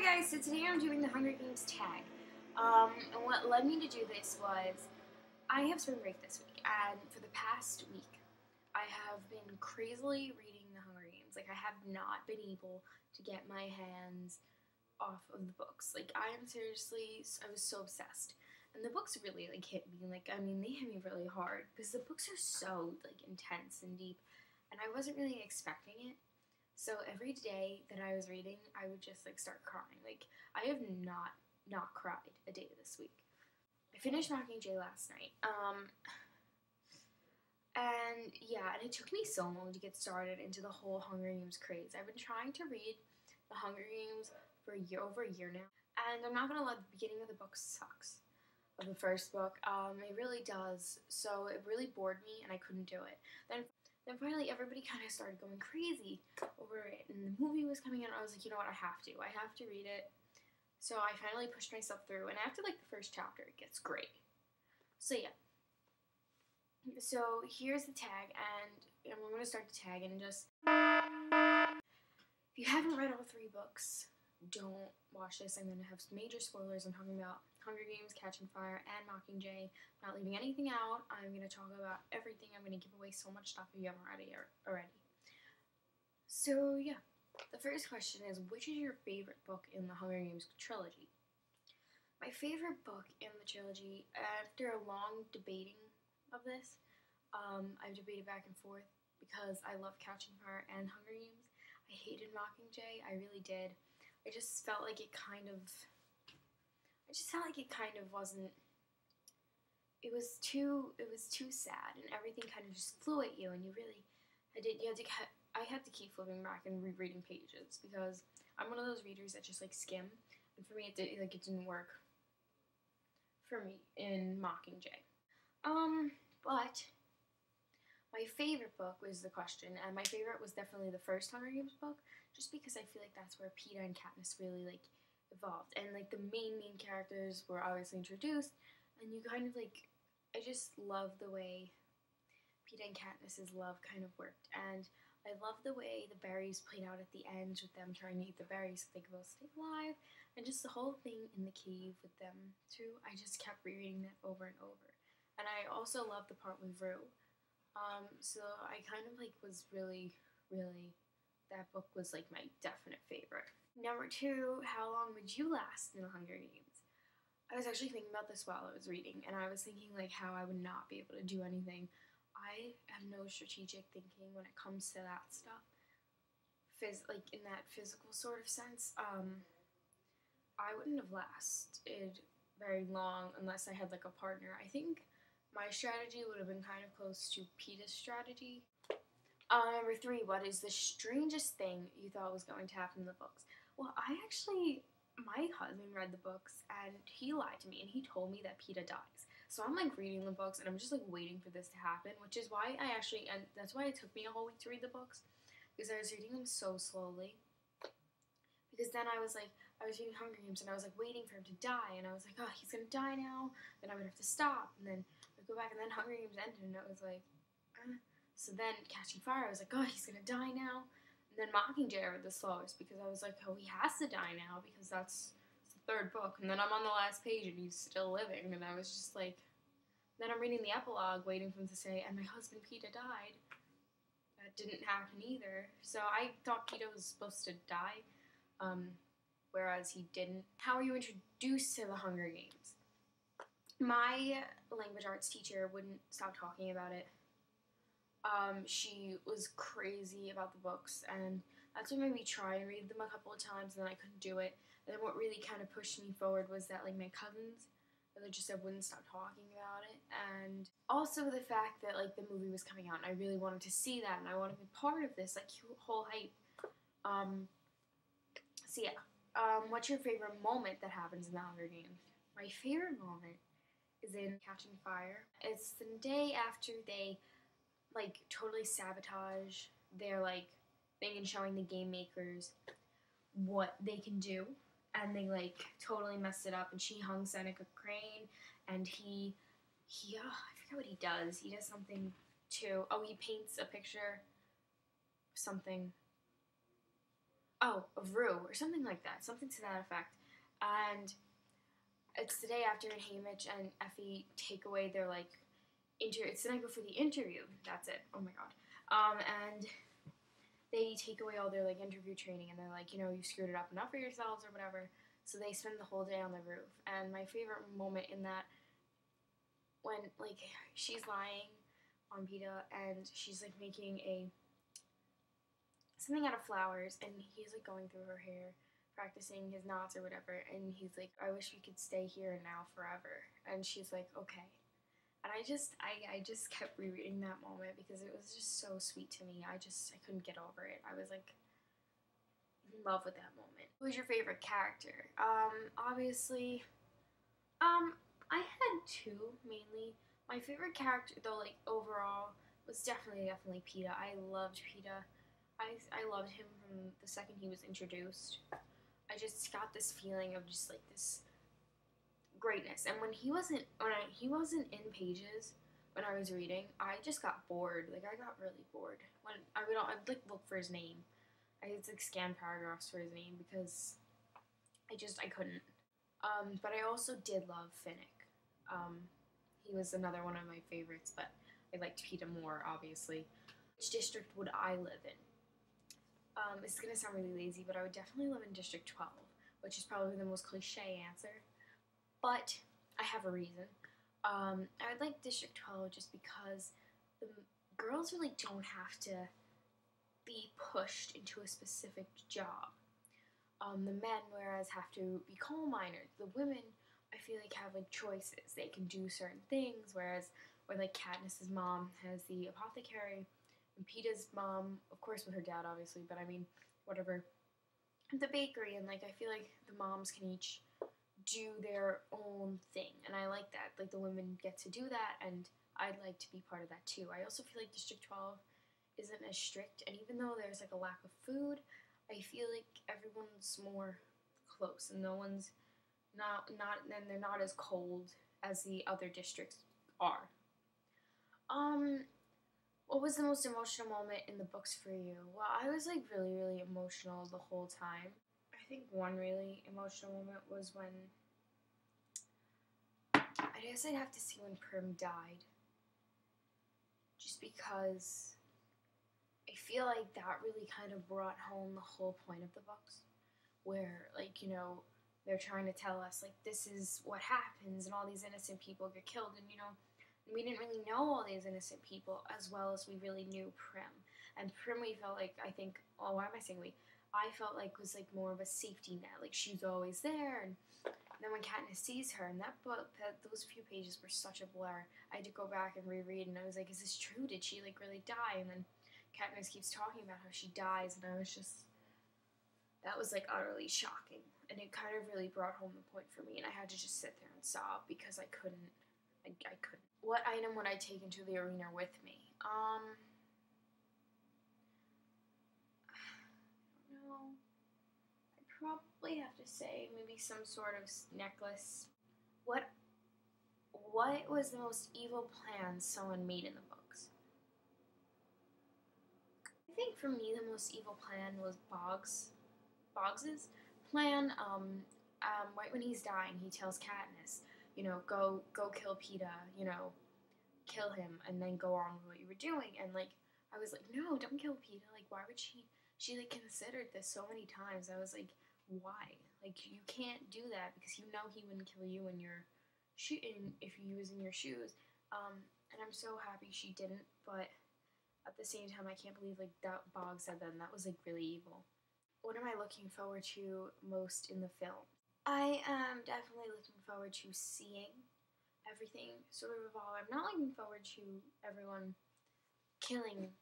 Hi guys, so today I'm doing the Hunger Games tag. And what led me to do this was, I have spring break this week, and for the past week, I have been crazily reading the Hunger Games. Like, I have not been able to get my hands off of the books. Like, I was so obsessed. And the books really, hit me. They hit me really hard, because the books are so, intense and deep, and I wasn't really expecting it. So every day that I was reading, I would just start crying. I have not cried a day this week. I finished Mockingjay last night. And it took me so long to get started into the whole Hunger Games craze. I've been trying to read the Hunger Games for over a year now, and I'm not gonna lie, the beginning of the book sucks. Of the first book, it really does. So it really bored me, and I couldn't do it. Then finally, everybody kind of started going crazy over it, and the movie was coming out. I was like, you know what, I have to read it. So I finally pushed myself through, and after the first chapter, it gets great. So yeah. So here's the tag, and I'm going to start the tag, and just, if you haven't read all 3 books, don't watch this. I'm going to have major spoilers. I'm talking about Hunger Games, Catching Fire, and Mockingjay. I'm not leaving anything out. I'm going to talk about everything. I'm going to give away so much stuff if you haven't read it already. So yeah, the first question is, which is your favorite book in the Hunger Games trilogy? My favorite book in the trilogy, after a long debating of this, I've debated back and forth because I love Catching Fire and Hunger Games. I hated Mockingjay. I really did. I just felt like it kind of wasn't. It was too sad, and everything kind of just flew at you, and I had to keep flipping back and rereading pages, because I'm one of those readers that just skim, and for me it didn't work for me in Mockingjay. But my favorite book was the question, and my favorite was definitely the first Hunger Games book, just because I feel like that's where Peeta and Katniss really evolved, and the main characters were obviously introduced, and you kind of I just love the way Peeta and Katniss's love kind of worked, and I love the way the berries played out at the end, with them trying to eat the berries so they could both stay alive, and just the whole thing in the cave with them too. I just kept rereading that over and over, and I also loved the part with Rue. So I kind of was really, that book was my definite favorite. Number 2, how long would you last in the Hunger Games? I was actually thinking about this while I was reading, and I was thinking how I would not be able to do anything. I have no strategic thinking when it comes to that stuff. In that physical sort of sense, I wouldn't have lasted very long unless I had a partner. I think my strategy would have been kind of close to Peeta's strategy. Number 3, what is the strangest thing you thought was going to happen in the books? Well, my husband read the books, and he lied to me, and he told me that Peeta dies. So I'm reading the books, and I'm just waiting for this to happen, which is why and that's why it took me a whole week to read the books, because I was reading them so slowly. Because then I was reading Hunger Games, and I was waiting for him to die, and I was oh, he's gonna die now, then I would have to stop, and then I'd go back, and then Hunger Games ended, and it was So then Catching Fire, I was oh, he's gonna die now. And then Mockingjay I read the slowest, because I was oh, he has to die now, because that's the 3rd book. And then I'm on the last page, and he's still living, and I was just then I'm reading the epilogue, waiting for him to say, and my husband Peeta died. That didn't happen either. So I thought Peeta was supposed to die, whereas he didn't. How were you introduced to the Hunger Games? My language arts teacher wouldn't stop talking about it. She was crazy about the books, and that's what made me try and read them a couple of times, and then I couldn't do it. And then what really kind of pushed me forward was that my cousins really just wouldn't stop talking about it, and also the fact that the movie was coming out, and I really wanted to see that, and I wanted to be part of this whole hype. So yeah, what's your favorite moment that happens in the Hunger Games? My favorite moment is in Catching Fire. It's the day after they totally sabotage their thing, and showing the game makers what they can do, and they totally messed it up, and she hung Seneca Crane, and he I forget what he does. He does something too. Oh, he paints a picture of something. of Rue or something like that, something to that effect. And it's the day after Hamish and Effie take away their like it's the night before the interview. That's it. Oh my god. And they take away all their like interview training, and they're like, you know, you screwed it up enough for yourselves or whatever. So they spend the whole day on the roof. And my favorite moment in that, when like she's lying on Peta and she's like making something out of flowers, and he's like going through her hair, practicing his knots or whatever, and he's like, I wish we could stay here and now forever. And she's like, okay. And I just kept rereading that moment because it was just so sweet to me. I couldn't get over it. I was like in love with that moment. Who's your favorite character? Obviously, I had two mainly. My favorite character though, like overall, was definitely Peta. I loved Peta. I loved him from the second he was introduced. I just got this feeling of just like this greatness. And when he wasn't in pages when I was reading, I just got bored. Like I got really bored. When I'd like look for his name. I'd like scan paragraphs for his name because I couldn't. But I also did love Finnick. He was another one of my favorites, but I liked Peta more, obviously. Which district would I live in? It's gonna sound really lazy, but I would definitely live in District 12, which is probably the most cliche answer. But I have a reason. I would like District 12 just because the girls really don't have to be pushed into a specific job. The men, whereas, have to be coal miners. The women, I feel like, have like choices. They can do certain things, where like Katniss's mom has the apothecary, and Peta's mom, of course with her dad obviously, but I mean, whatever, the bakery, and like I feel like the moms can each do their own thing, and I like that. Like the women get to do that, and I'd like to be part of that too. I also feel like District 12 isn't as strict, and even though there's like a lack of food, I feel like everyone's more close, and no one's and they're not as cold as the other districts are. What was the most emotional moment in the books for you? Well, I was like really, really emotional the whole time. I think one really emotional moment was when, I guess I'd have to say when Prim died. Just because I feel like that really kind of brought home the whole point of the books. Where, like, you know, they're trying to tell us, like, this is what happens and all these innocent people get killed. And, you know, we didn't really know all these innocent people as well as we really knew Prim. And Prim, we felt like, I think, oh, why am I saying we? I felt like was like more of a safety net. Like, she's always there. And then when Katniss sees her, and that book, those few pages were such a blur. I had to go back and reread, and I was like, is this true? Did she, like, really die? And then Katniss keeps talking about how she dies, and I was just, that was, like, utterly shocking. And it kind of really brought home the point for me, and I had to just sit there and sob because I couldn't. I couldn't. What item would I take into the arena with me? I don't know. I'd probably have to say maybe some sort of necklace. What was the most evil plan someone made in the books? I think for me the most evil plan was Boggs's plan. Right when he's dying, he tells Katniss, you know, go kill Peta, you know, kill him, and then go on with what you were doing. And like, I was like, no, don't kill Peta. Like, why would she like considered this so many times. I was like, why? Like, you can't do that because you know he wouldn't kill you in your if he was in your shoes. And I'm so happy she didn't, but at the same time, I can't believe like that Boggs said that, and that was like really evil. What am I looking forward to most in the film? I am definitely looking forward to seeing everything sort of evolve. I'm not looking forward to everyone killing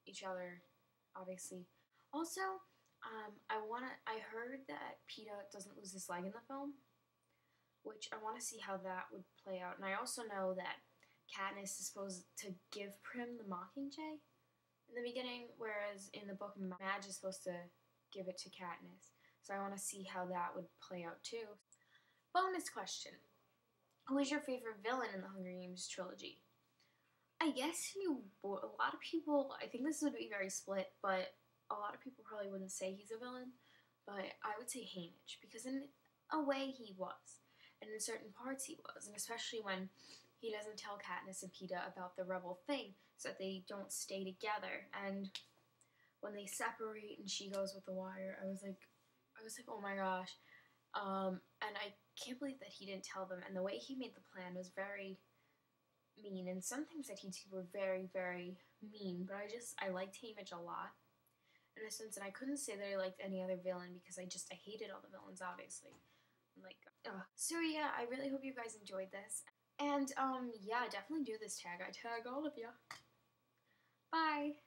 each other, obviously. Also, I heard that Peta doesn't lose his leg in the film, which I want to see how that would play out. And I also know that Katniss is supposed to give Prim the Mockingjay in the beginning, whereas in the book, Madge is supposed to give it to Katniss. So I want to see how that would play out too. Bonus question. Who is your favorite villain in the Hunger Games trilogy? I guess a lot of people, I think this would be very split, but a lot of people probably wouldn't say he's a villain. but I would say Haymitch, because in a way he was, and in certain parts he was, and especially when he doesn't tell Katniss and Peeta about the rebel thing, so that they don't stay together, and when they separate and she goes with the wire, I was like, oh my gosh, and I can't believe that he didn't tell them, and the way he made the plan was very mean, and some things that he did were very, very mean, but I liked Haymitch a lot, in a sense, and I couldn't say that I liked any other villain, because I hated all the villains, obviously. Like, so yeah, I really hope you guys enjoyed this, and, yeah, definitely do this tag. I tag all of you. Bye!